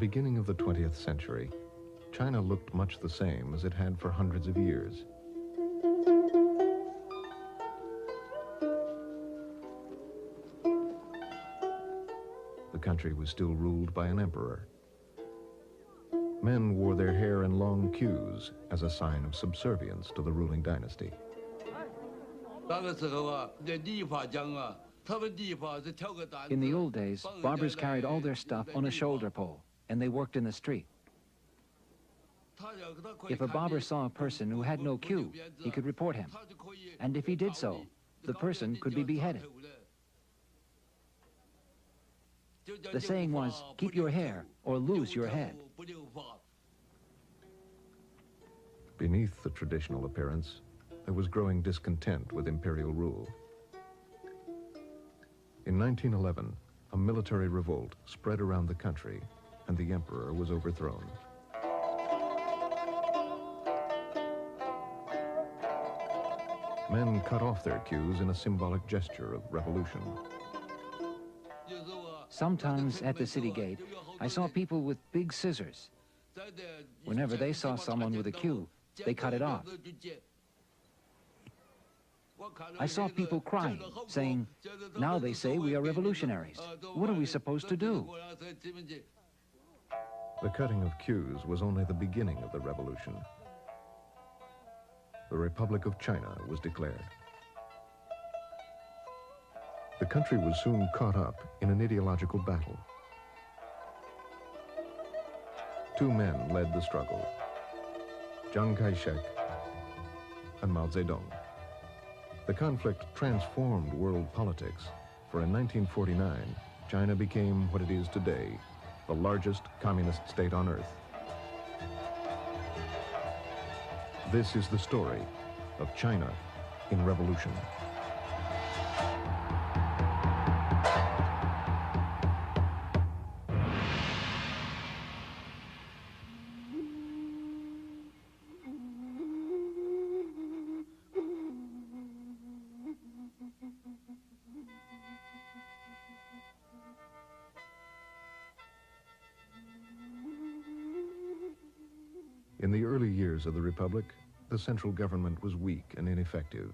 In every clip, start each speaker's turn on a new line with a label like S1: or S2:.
S1: beginning of the 20th century, China looked much the same as it had for hundreds of years. The country was still ruled by an emperor. Men wore their hair in long queues as a sign of subservience to the ruling dynasty.
S2: In the old days, barbers carried all their stuff on a shoulder pole, and they worked in the street. If a barber saw a person who had no queue, he could report him. And if he did so, the person could be beheaded. The saying was, keep your hair or lose your head.
S1: Beneath the traditional appearance, there was growing discontent with imperial rule. In 1911, a military revolt spread around the country, and the emperor was overthrown. Men cut off their queues in a symbolic gesture of revolution.
S2: Sometimes at the city gate, I saw people with big scissors. Whenever they saw someone with a queue, they cut it off. I saw people crying, saying, now they say we are revolutionaries. What are we supposed to do?
S1: The cutting of queues was only the beginning of the revolution. The Republic of China was declared. The country was soon caught up in an ideological battle. Two men led the struggle, Chiang Kai-shek and Mao Zedong. The conflict transformed world politics, for in 1949, China became what it is today, the largest communist state on earth. This is the story of China in revolution. In the early years of the Republic, the central government was weak and ineffective.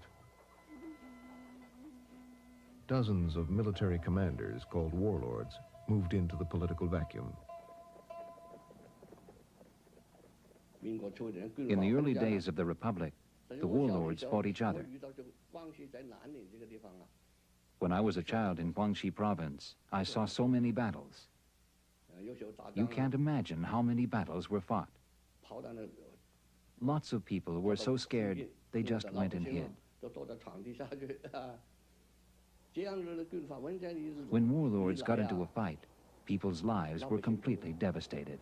S1: Dozens of military commanders, called warlords, moved into the political vacuum.
S2: In the early days of the Republic, the warlords fought each other. When I was a child in Guangxi province, I saw so many battles. You can't imagine how many battles were fought. Lots of people were so scared, they just went and hid. When warlords got into a fight, people's lives were completely devastated.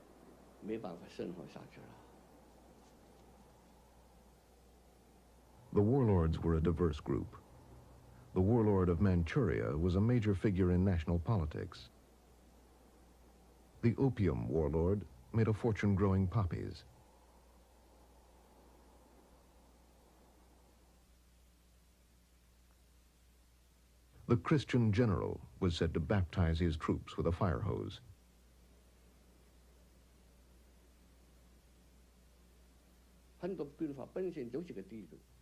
S1: The warlords were a diverse group. The warlord of Manchuria was a major figure in national politics. The opium warlord made a fortune growing poppies. The Christian general was said to baptize his troops with a fire hose.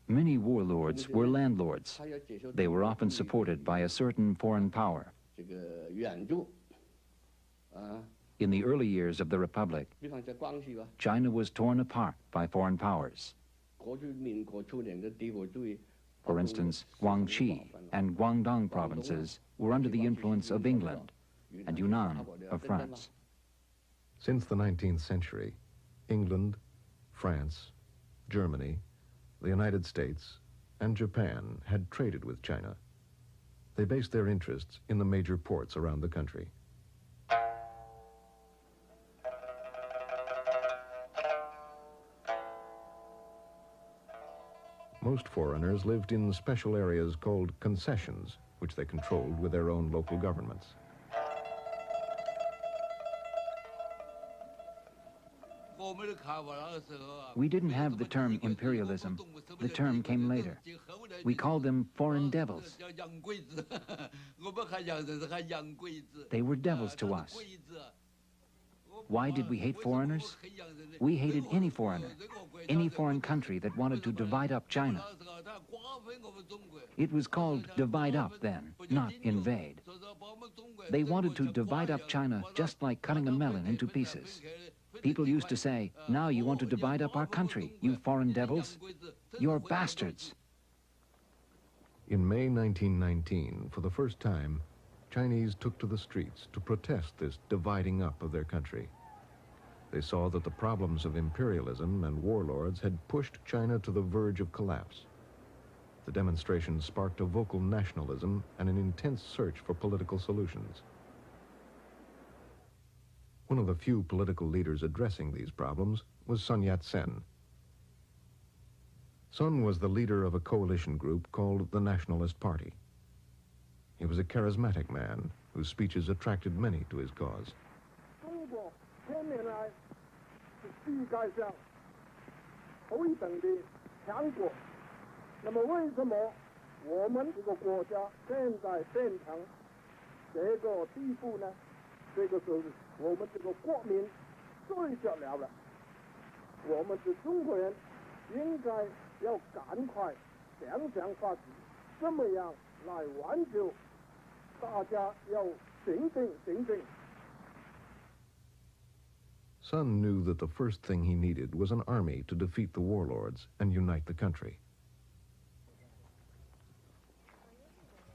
S2: Many warlords were landlords. They were often supported by a certain foreign power. In the early years of the Republic, China was torn apart by foreign powers. For instance, Guangxi and Guangdong provinces were under the influence of England and Yunnan of France.
S1: Since the 19th century, England, France, Germany, the United States, and Japan had traded with China. They based their interests in the major ports around the country. Most foreigners lived in special areas called concessions, which they controlled with their own local governments.
S2: We didn't have the term imperialism. The term came later. We called them foreign devils. They were devils to us. Why did we hate foreigners? We hated any foreigner, any foreign country that wanted to divide up China. It was called divide up then, not invade. They wanted to divide up China just like cutting a melon into pieces. People used to say, now you want to divide up our country, you foreign devils. You're bastards.
S1: In May 1919, for the first time, Chinese took to the streets to protest this dividing up of their country. They saw that the problems of imperialism and warlords had pushed China to the verge of collapse. The demonstration sparked a vocal nationalism and an intense search for political solutions. One of the few political leaders addressing these problems was Sun Yat-sen. Sun was the leader of a coalition group called the Nationalist Party. He was a charismatic man whose speeches attracted many to his cause. Sun knew that the first thing he needed was an army to defeat the warlords and unite the country.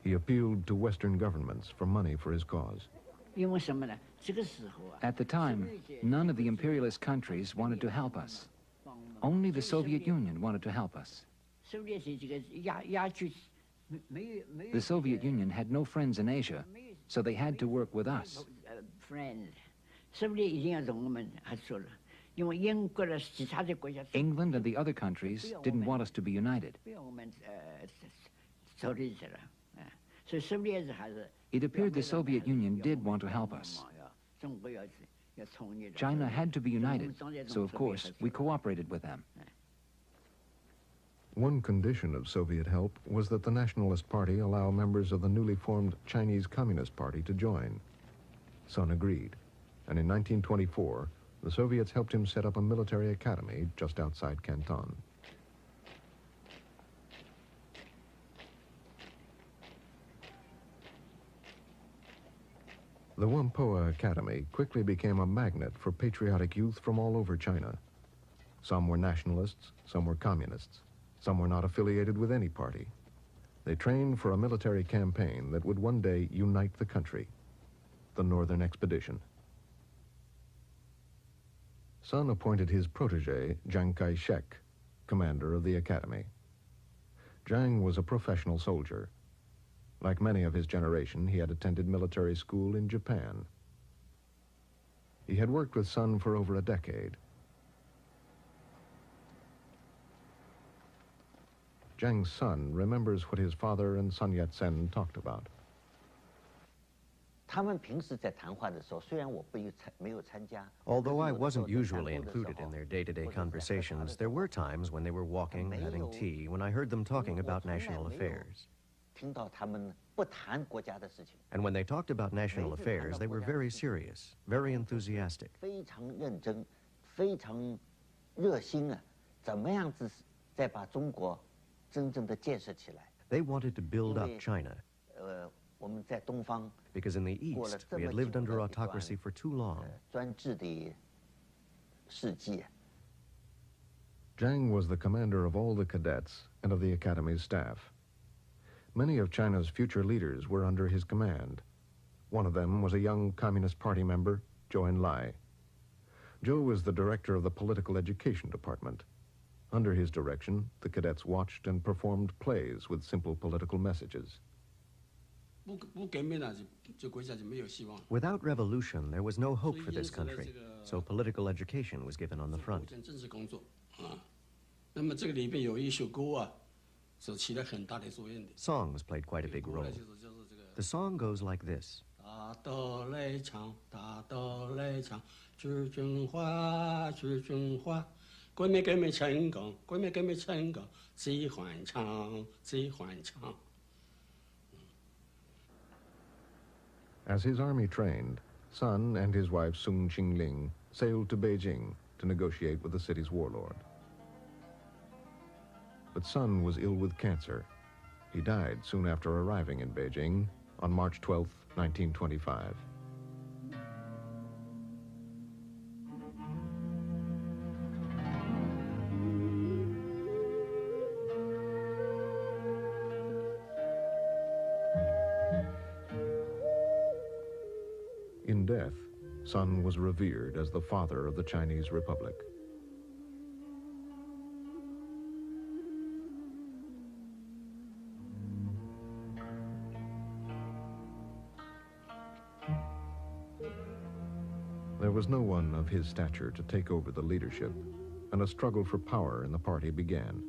S1: He appealed to Western governments for money for his cause.
S2: At the time, none of the imperialist countries wanted to help us. Only the Soviet Union wanted to help us. The Soviet Union had no friends in Asia, so they had to work with us. England and the other countries didn't want us to be united. It appeared the Soviet Union did want to help us. China had to be united, so of course we cooperated with them.
S1: One condition of Soviet help was that the Nationalist Party allow members of the newly formed Chinese Communist Party to join. Sun agreed, and in 1924, the Soviets helped him set up a military academy just outside Canton. The Whampoa Academy quickly became a magnet for patriotic youth from all over China. Some were nationalists, some were communists. Some were not affiliated with any party. They trained for a military campaign that would one day unite the country, the Northern Expedition. Sun appointed his protege, Chiang Kai-shek, commander of the academy. Chiang was a professional soldier. Like many of his generation, he had attended military school in Japan. He had worked with Sun for over a decade. Chiang's son remembers what his father and Sun Yat-sen talked about.
S3: Although I wasn't usually included in their day-to-day conversations, there were times when they were walking, having tea, when I heard them talking about national affairs. And when they talked about national affairs, they were very serious, very enthusiastic. They wanted to build up China, because in the East, we had lived under autocracy for too long.
S1: Chiang was the commander of all the cadets and of the academy's staff. Many of China's future leaders were under his command. One of them was a young Communist Party member, Zhou Enlai. Zhou was the director of the political education department. Under his direction, the cadets watched and performed plays with simple political messages.
S3: Without revolution, there was no hope for this country, so political education was given on the front. Songs played quite a big role. The song goes like this.
S1: As his army trained, Sun and his wife Sung Ching-ling sailed to Beijing to negotiate with the city's warlord. But Sun was ill with cancer. He died soon after arriving in Beijing on March 12, 1925. In death, Sun was revered as the father of the Chinese Republic. There was no one of his stature to take over the leadership, and a struggle for power in the party began.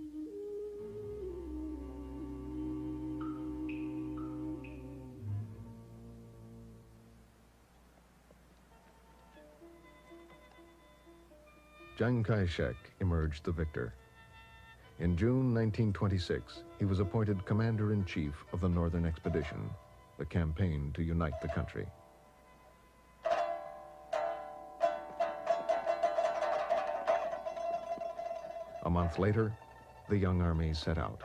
S1: Chiang Kai-shek emerged the victor. In June 1926, he was appointed Commander-in-Chief of the Northern Expedition, the campaign to unite the country. A month later, the young army set out.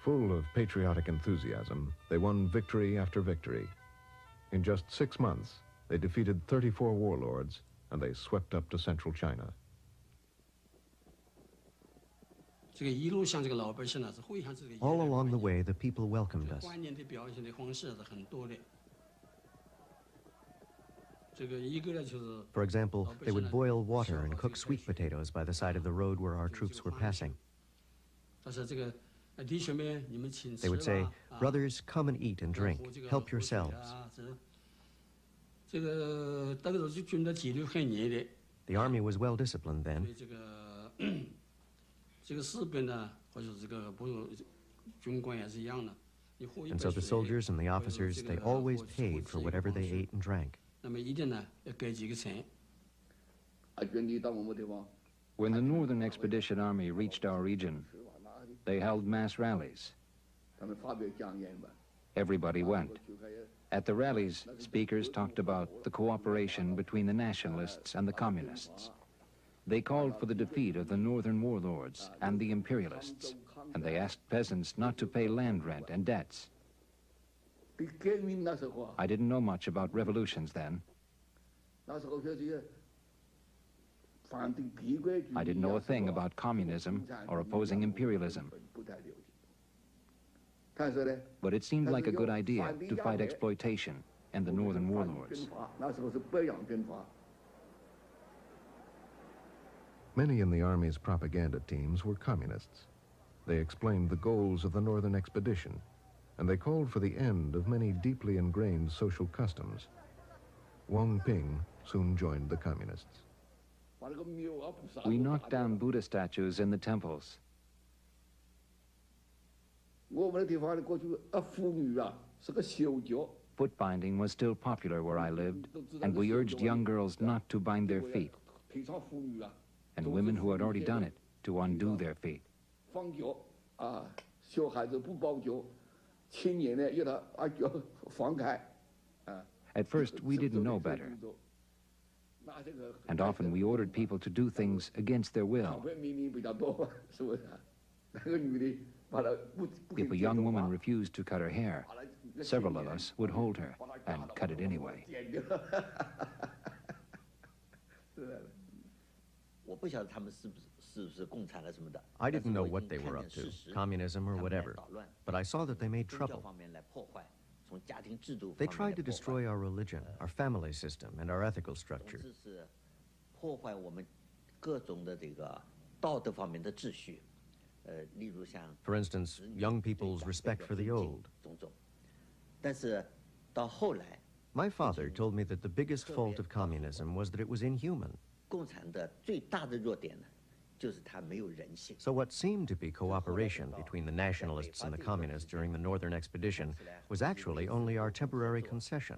S1: Full of patriotic enthusiasm, they won victory after victory. In just 6 months, they defeated 34 warlords, and they swept up to central China.
S3: All along the way, the people welcomed us. For example, they would boil water and cook sweet potatoes by the side of the road where our troops were passing. They would say, "Brothers, come and eat and drink. Help yourselves." The army was well disciplined then. And so the soldiers and the officers, they always paid for whatever they ate and drank.
S2: When the Northern Expedition Army reached our region, they held mass rallies. Everybody went. At the rallies, speakers talked about the cooperation between the nationalists and the communists. They called for the defeat of the northern warlords and the imperialists, and they asked peasants not to pay land rent and debts. I didn't know much about revolutions then. I didn't know a thing about communism or opposing imperialism. But it seemed like a good idea to fight exploitation and the northern warlords.
S1: Many in the Army's propaganda teams were communists. They explained the goals of the Northern Expedition, and they called for the end of many deeply ingrained social customs. Wang Ping soon joined the communists.
S2: We knocked down Buddha statues in the temples. Foot binding was still popular where I lived, and we urged young girls not to bind their feet, and women who had already done it to undo their feet. At first, we didn't know better, and often we ordered people to do things against their will. If a young woman refused to cut her hair, several of us would hold her and cut it anyway.
S3: I didn't know what they were up to, communism or whatever, but I saw that they made trouble. They tried to destroy our religion, our family system, and our ethical structure. For instance, young people's respect for the old. My father told me that the biggest fault of communism was that it was inhuman. So what seemed to be cooperation between the nationalists and the communists during the Northern Expedition was actually only our temporary concession.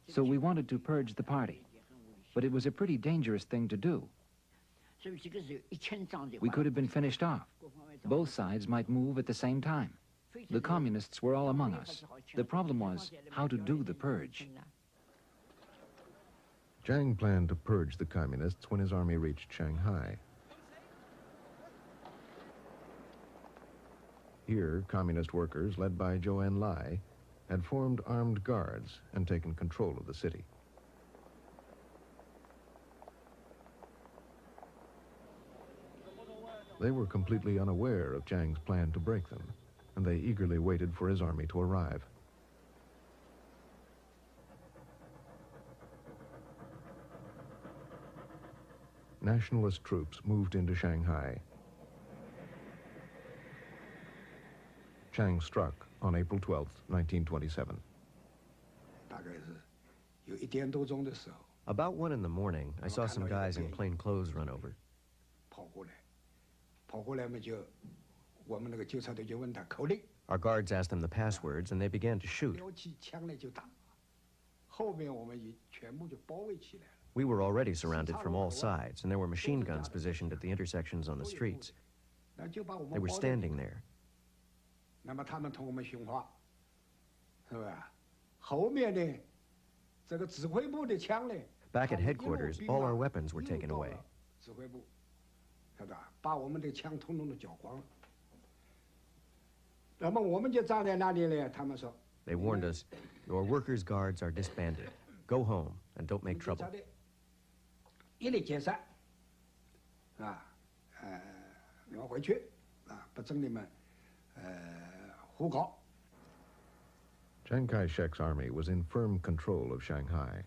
S2: So we wanted to purge the party, but it was a pretty dangerous thing to do. We could have been finished off. Both sides might move at the same time. The communists were all among us. The problem was how to do the purge.
S1: Chiang planned to purge the communists when his army reached Shanghai. Here, communist workers, led by Zhou Enlai, had formed armed guards and taken control of the city. They were completely unaware of Chiang's plan to break them, and they eagerly waited for his army to arrive. Nationalist troops moved into Shanghai. Chiang struck on April 12, 1927.
S3: About 1 in the morning, I saw some guys in plain clothes run over. Our guards asked them the passwords, and they began to shoot. We were already surrounded from all sides, and there were machine guns positioned at the intersections on the streets. They were standing there. Back at headquarters, all our weapons were taken away. They warned us, "Your workers' guards are disbanded. Go home and don't make trouble."
S1: Chiang Kai-shek's army was in firm control of Shanghai.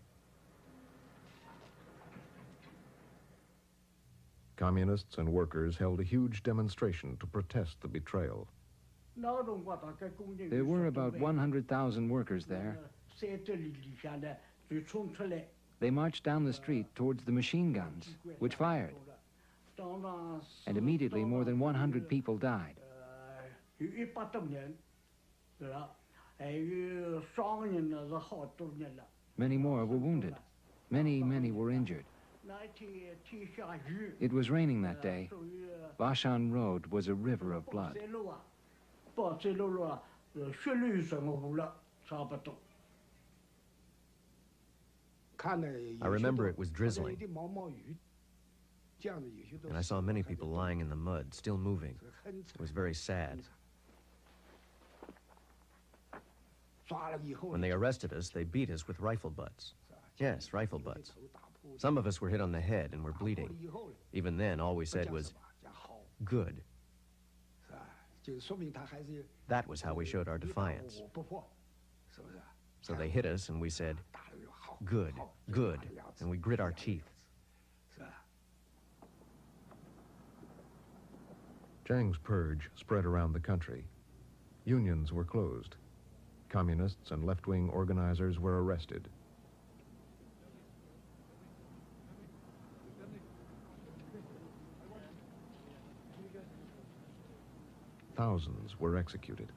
S1: Communists and workers held a huge demonstration to protest the betrayal.
S2: There were about 100,000 workers there. They marched down the street towards the machine guns, which fired. And immediately more than 100 people died. Many more were wounded. Many were injured. It was raining that day. Bashan Road was a river of blood.
S3: I remember it was drizzling, and I saw many people lying in the mud, still moving. It was very sad. When they arrested us, they beat us with rifle butts. Yes, rifle butts. Some of us were hit on the head and were bleeding. Even then, all we said was, "Good." That was how we showed our defiance. So they hit us and we said, "Good, good," and we grit our teeth.
S1: Chiang's purge spread around the country. Unions were closed. Communists and left-wing organizers were arrested. Thousands were executed.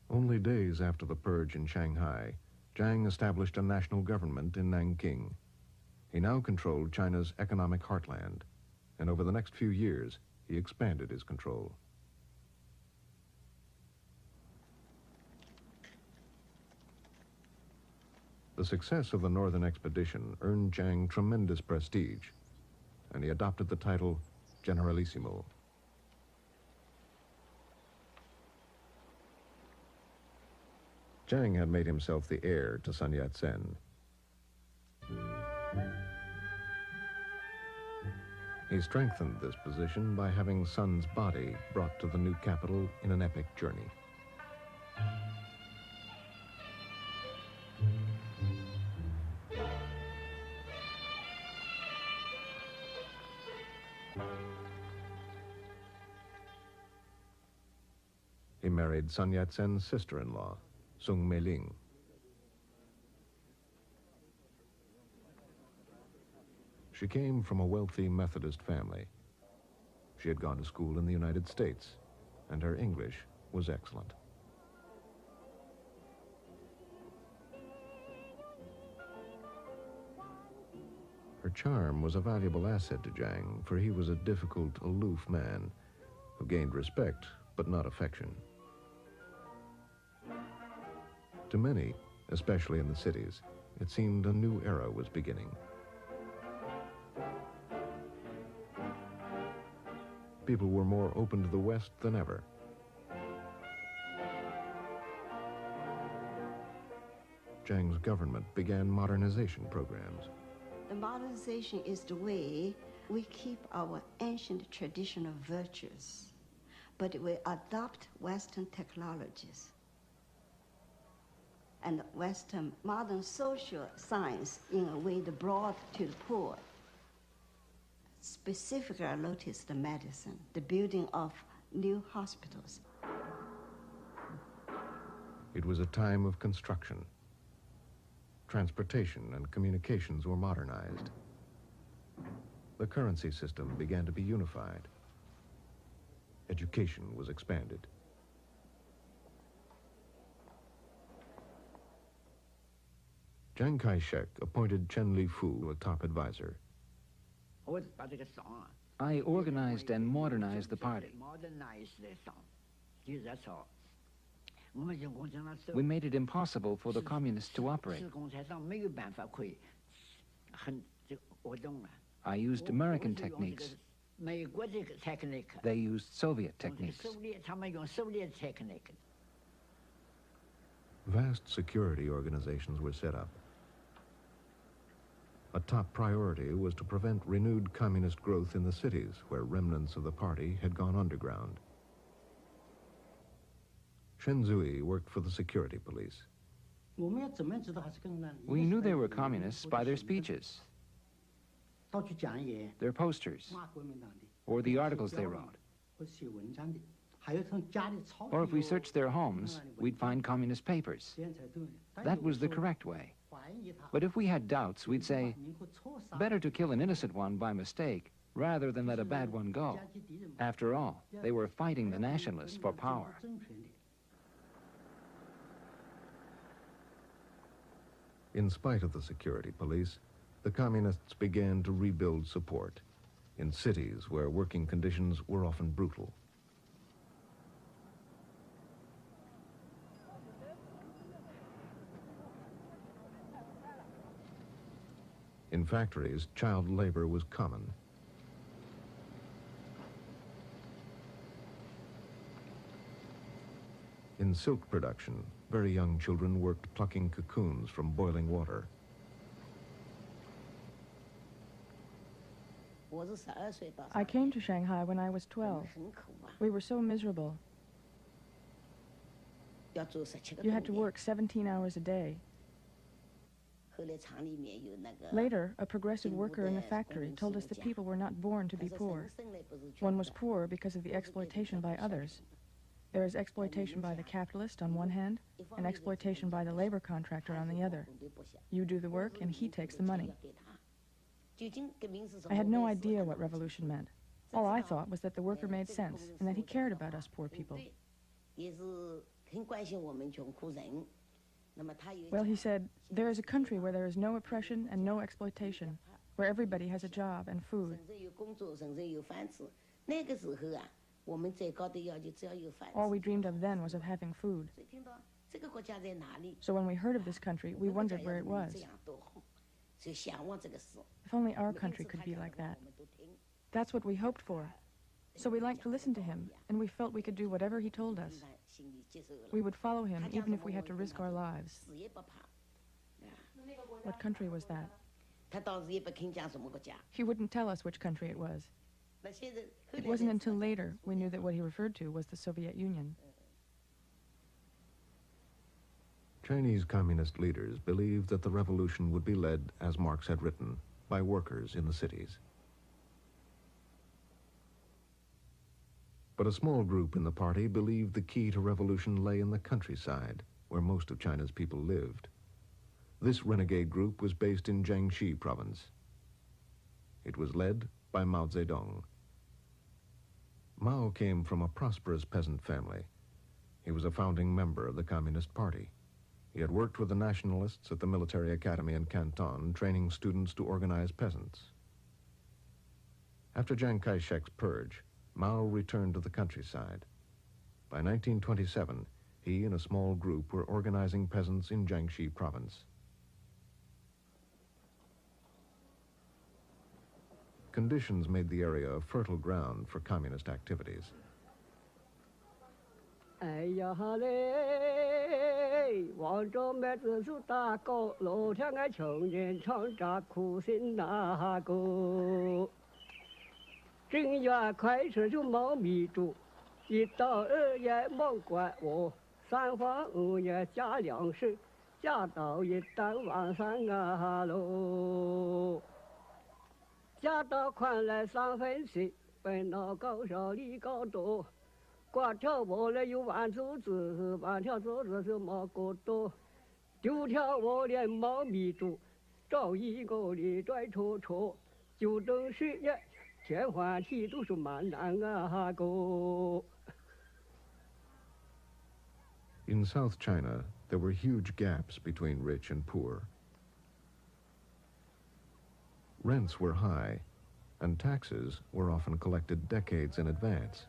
S1: Only days after the purge in Shanghai, Chiang established a national government in Nanking. He now controlled China's economic heartland, and over the next few years, he expanded his control. The success of the Northern Expedition earned Chiang tremendous prestige, and he adopted the title Generalissimo. Chiang had made himself the heir to Sun Yat-sen. He strengthened this position by having Sun's body brought to the new capital in an epic journey. married Sun Yat-sen's sister-in-law, Sung Mei-ling. She came from a wealthy Methodist family. She had gone to school in the United States, and her English was excellent. Her charm was a valuable asset to Jiang, for he was a difficult, aloof man who gained respect, but not affection. To many, especially in the cities, it seemed a new era was beginning. People were more open to the West than ever. Jiang's government began modernization programs.
S4: The modernization is the way we keep our ancient traditional virtues, but we adopt Western technologies and Western modern social science in a way that brought to the poor. Specifically, I noticed the medicine, the building of new hospitals.
S1: It was a time of construction. Transportation and communications were modernized. The currency system began to be unified. Education was expanded. Chiang Kai-shek appointed Chen Li-fu a top advisor.
S2: I organized and modernized the party. We made it impossible for the communists to operate. I used American techniques. They used Soviet techniques.
S1: Vast security organizations were set up. A top priority was to prevent renewed communist growth in the cities where remnants of the party had gone underground. Chen Zui worked for the security police.
S2: We knew they were communists by their speeches, their posters, or the articles they wrote. Or if we searched their homes, we'd find communist papers. That was the correct way. But if we had doubts, we'd say, better to kill an innocent one by mistake rather than let a bad one go. After all, they were fighting the nationalists for power.
S1: In spite of the security police, the communists began to rebuild support in cities where working conditions were often brutal. In factories, child labor was common. In silk production, very young children worked plucking cocoons from boiling water.
S5: I came to Shanghai when I was 12. We were so miserable. You had to work 17 hours a day. Later, a progressive worker in the factory told us that people were not born to be poor. One was poor because of the exploitation by others. There is exploitation by the capitalist on one hand, and exploitation by the labor contractor on the other. You do the work, and he takes the money. I had no idea what revolution meant. All I thought was that the worker made sense, and that he cared about us poor people. Well, he said, there is a country where there is no oppression and no exploitation, where everybody has a job and food. All we dreamed of then was of having food. So when we heard of this country, we wondered where it was. If only our country could be like that. That's what we hoped for. So we liked to listen to him, and we felt we could do whatever he told us. We would follow him even if we had to risk our lives. What country was that? He wouldn't tell us which country it was. It wasn't until later we knew that what he referred to was the Soviet Union.
S1: Chinese communist leaders believed that the revolution would be led, as Marx had written, by workers in the cities. But a small group in the party believed the key to revolution lay in the countryside, where most of China's people lived. This renegade group was based in Jiangxi province. It was led by Mao Zedong. Mao came from a prosperous peasant family. He was a founding member of the Communist Party. He had worked with the nationalists at the military academy in Canton, training students to organize peasants. After Chiang Kai-shek's purge, Mao returned to the countryside. By 1927, he and a small group were organizing peasants in Jiangxi province. Conditions made the area a fertile ground for communist activities.
S6: 哎呀哈嘞，望着麦子树大高，路上个穷人唱着苦心那个。正月开始就忙米煮，一到2月忙管我，3房5月加粮食，加到一到晚上啊喽。加到宽来3分7，本脑高烧里高多。 挂条我来有万竹子，万条竹子是毛骨头，9条我连毛米煮，找一个里拽戳戳，就等10月天换地都是蛮难啊个。
S1: In South China, there were huge gaps between rich and poor. Rents were high, and taxes were often collected decades in advance.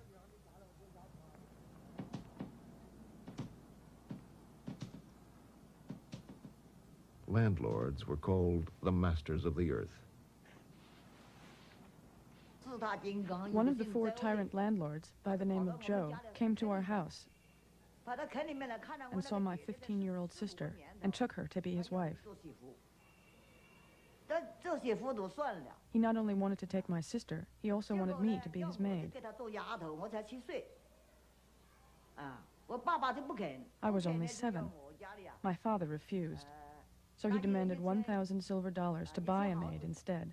S1: Landlords were called the masters of the earth.
S5: One of the 4 tyrant landlords, by the name of Zhou, came to our house and saw my 15-year-old sister and took her to be his wife. He not only wanted to take my sister, he also wanted me to be his maid. I was only 7. My father refused. So he demanded 1,000 silver dollars to buy a maid instead.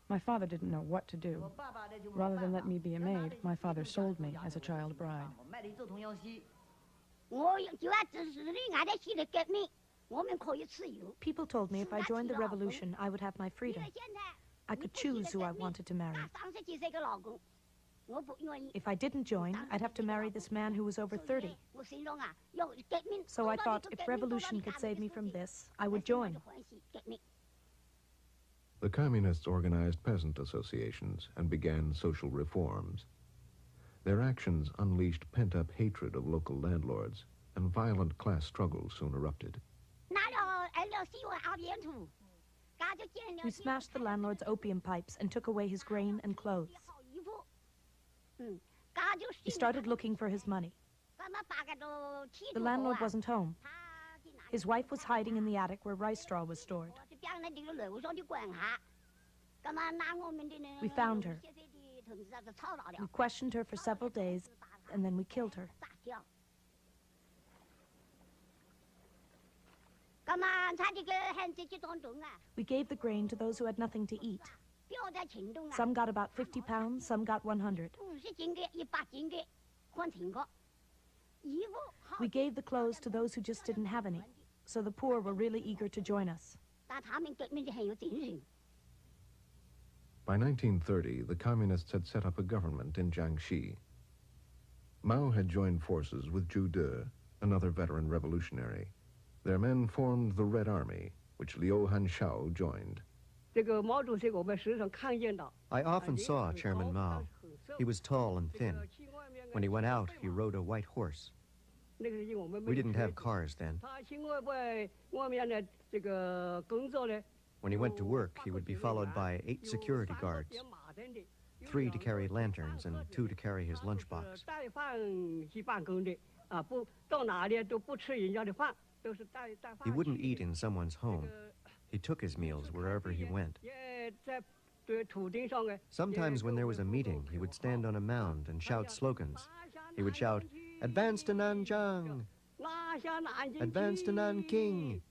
S5: My father didn't know what to do. Rather than let me be a maid, my father sold me as a child bride.
S7: People told me if I joined the revolution, I would have my freedom. I could choose who I wanted to marry. If I didn't join, I'd have to marry this man who was over 30. So I thought if revolution could save me from this, I would join.
S1: The communists organized peasant associations and began social reforms. Their actions unleashed pent-up hatred of local landlords, and violent class struggles soon erupted.
S7: We smashed the landlord's opium pipes and took away his grain and clothes. He started looking for his money. The landlord wasn't home. His wife was hiding in the attic where rice straw was stored. We found her. We questioned her for several days, and then we killed her. We gave the grain to those who had nothing to eat. Some got about 50 pounds, some got 100. We gave the clothes to those who just didn't have any, so the poor were really eager to join us.
S1: By 1930, the communists had set up a government in Jiangxi. Mao had joined forces with Zhu De, another veteran revolutionary. Their men formed the Red Army, which Liu Hanshao joined.
S3: I often saw Chairman Mao. He was tall and thin. When he went out, he rode a white horse. We didn't have cars then. When he went to work, he would be followed by 8 security guards, 3 to carry lanterns and 2 to carry his lunchbox. He wouldn't eat in someone's home. He took his meals wherever he went. Sometimes when there was a meeting, he would stand on a mound and shout slogans. He would shout, "Advance to Nanjing! Advance to Nanking!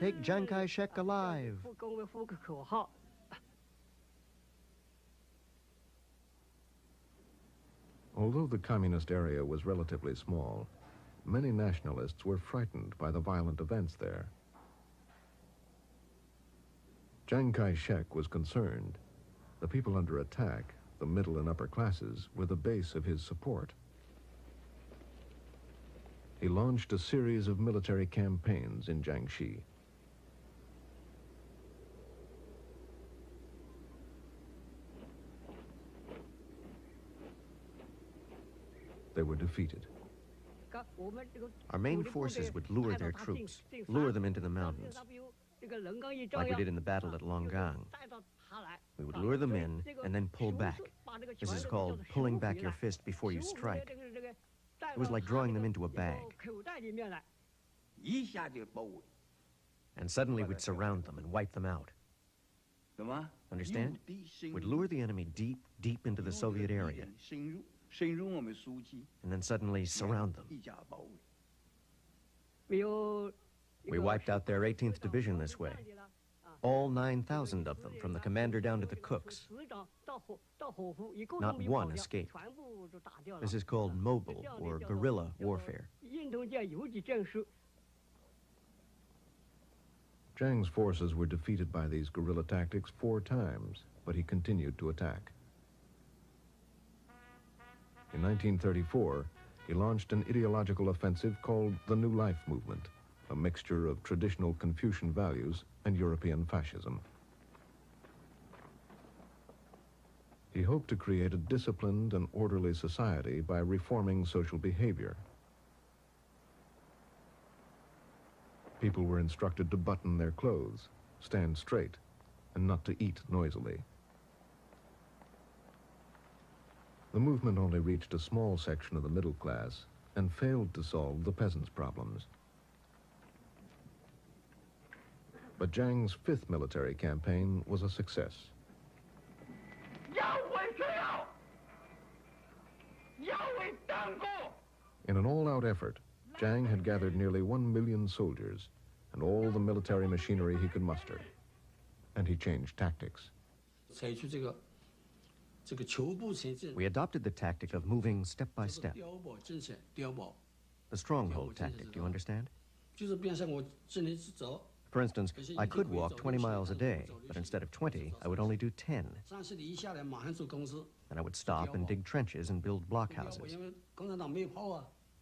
S3: Take Chiang Kai-shek alive!"
S1: Although the communist area was relatively small, many nationalists were frightened by the violent events there. Chiang Kai-shek was concerned. The people under attack, the middle and upper classes, were the base of his support. He launched a series of military campaigns in Jiangxi. They were defeated.
S3: Our main forces would lure their troops, lure them into the mountains, like we did in the battle at Longgang. We would lure them in and then pull back. This is called pulling back your fist before you strike. It was like drawing them into a bag. And suddenly we'd surround them and wipe them out. Understand? We'd lure the enemy deep, deep into the Soviet area, and then suddenly surround them. We wiped out their 18th Division this way. All 9,000 of them, from the commander down to the cooks. Not one escaped. This is called mobile or guerrilla warfare.
S1: Chiang's forces were defeated by these guerrilla tactics 4 times, but he continued to attack. In 1934, he launched an ideological offensive called the New Life Movement, a mixture of traditional Confucian values and European fascism. He hoped to create a disciplined and orderly society by reforming social behavior. People were instructed to button their clothes, stand straight, and not to eat noisily. The movement only reached a small section of the middle class and failed to solve the peasants' problems. But Jiang's 5th military campaign was a success. In an all-out effort, Chiang had gathered nearly 1 million soldiers and all the military machinery he could muster. And he changed tactics.
S3: We adopted the tactic of moving step by step. The stronghold tactic, do you understand? For instance, I could walk 20 miles a day, but instead of 20, I would only do 10. And I would stop and dig trenches and build blockhouses.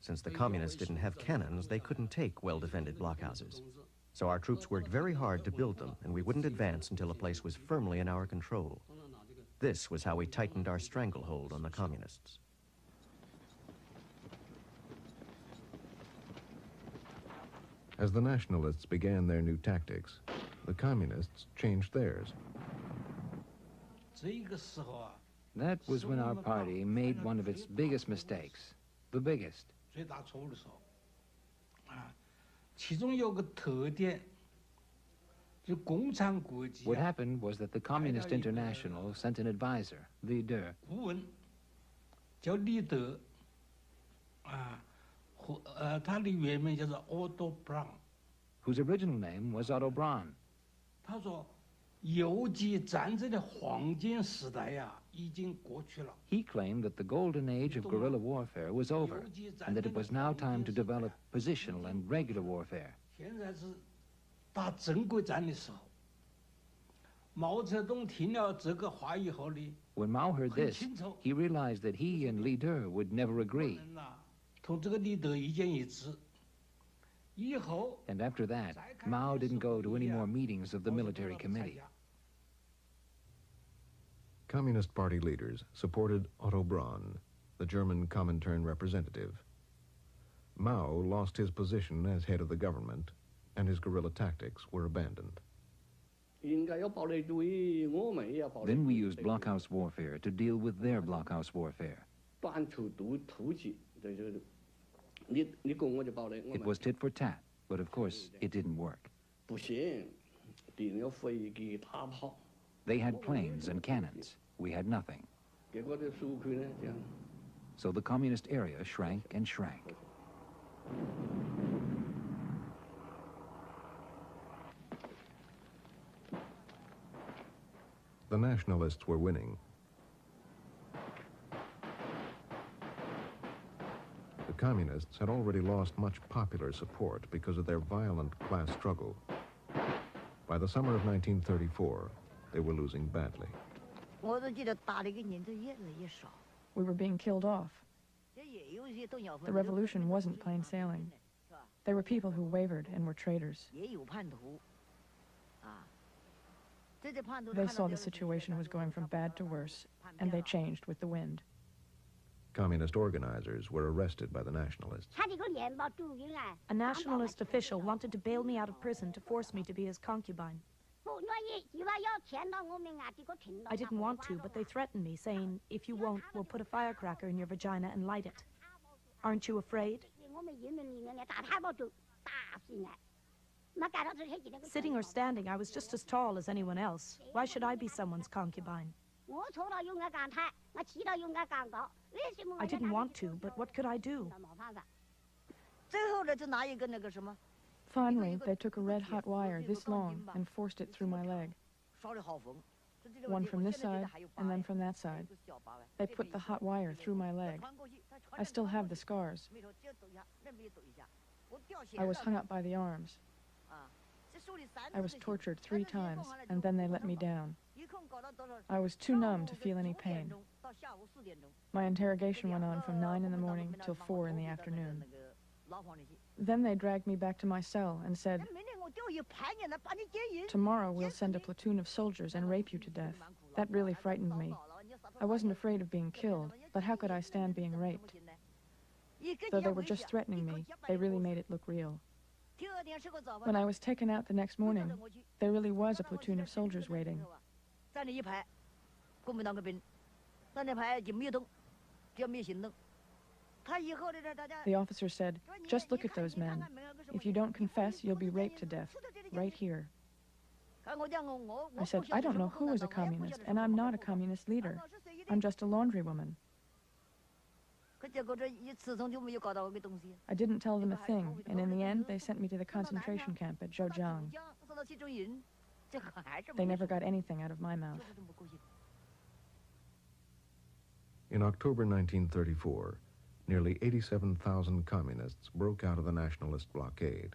S3: Since the communists didn't have cannons, they couldn't take well-defended blockhouses. So our troops worked very hard to build them, and we wouldn't advance until a place was firmly in our control. This was how we tightened our stranglehold on the communists.
S1: As the nationalists began their new tactics, the communists changed theirs.
S2: That was when our party made one of its biggest mistakes, the biggest. What happened was that the Communist International sent an advisor, leader, whose original name was Otto Braun. He claimed that the golden age of guerrilla warfare was over and that it was now time to develop positional and regular warfare. When Mao heard this, he realized that he and Li De would never agree. And after that, Mao didn't go to any more meetings of the military committee.
S1: Communist Party leaders supported Otto Braun, the German Comintern representative. Mao lost his position as head of the government, and his guerrilla tactics were abandoned.
S2: Then we used blockhouse warfare to deal with their blockhouse warfare. It was tit for tat, but of course it didn't work. They had planes and cannons. We had nothing. So the communist area shrank and shrank.
S1: The nationalists were winning. communists had already lost much popular support because of their violent class struggle. By the summer of 1934, they were losing badly.
S5: We were being killed off. The revolution wasn't plain sailing. There were people who wavered and were traitors. They saw the situation was going from bad to worse, and they changed with the wind.
S1: Communist organizers were arrested by the nationalists.
S7: A nationalist official wanted to bail me out of prison to force me to be his concubine. I didn't want to, but they threatened me, saying, if you won't, we'll put a firecracker in your vagina and light it. Aren't you afraid? Sitting or standing, I was just as tall as anyone else. Why should I be someone's concubine? I didn't want to, but what could I do?
S5: Finally, they took a red-hot wire this long and forced it through my leg. One from this side, and then from that side. They put the hot wire through my leg. I still have the scars. I was hung up by the arms. I was tortured 3 times, and then they let me down. I was too numb to feel any pain. My interrogation went on from 9 in the morning till 4 in the afternoon. Then they dragged me back to my cell and said, tomorrow we'll send a platoon of soldiers and rape you to death. That really frightened me. I wasn't afraid of being killed, but how could I stand being raped? Though they were just threatening me, they really made it look real. When I was taken out the next morning, there really was a platoon of soldiers waiting. The officer said, just look at those men. If you don't confess, you'll be raped to death, right here. I said, I don't know who is a communist, and I'm not a communist leader. I'm just a laundrywoman. I didn't tell them a thing, and in the end, they sent me to the concentration camp at Zhejiang. They never got anything out of my mouth.
S1: In October 1934, nearly 87,000 communists broke out of the nationalist blockade.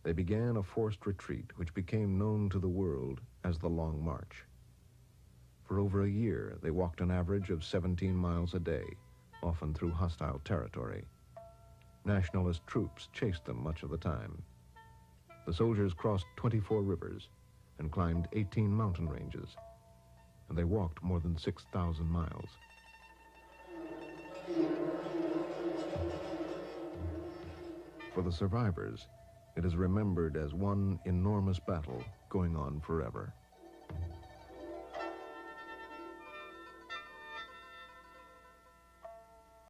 S1: They began a forced retreat which became known to the world as the Long March. For over a year, they walked an average of 17 miles a day, often through hostile territory. Nationalist troops chased them much of the time. The soldiers crossed 24 rivers and climbed 18 mountain ranges, and they walked more than 6,000 miles. For the survivors, it is remembered as one enormous battle going on forever.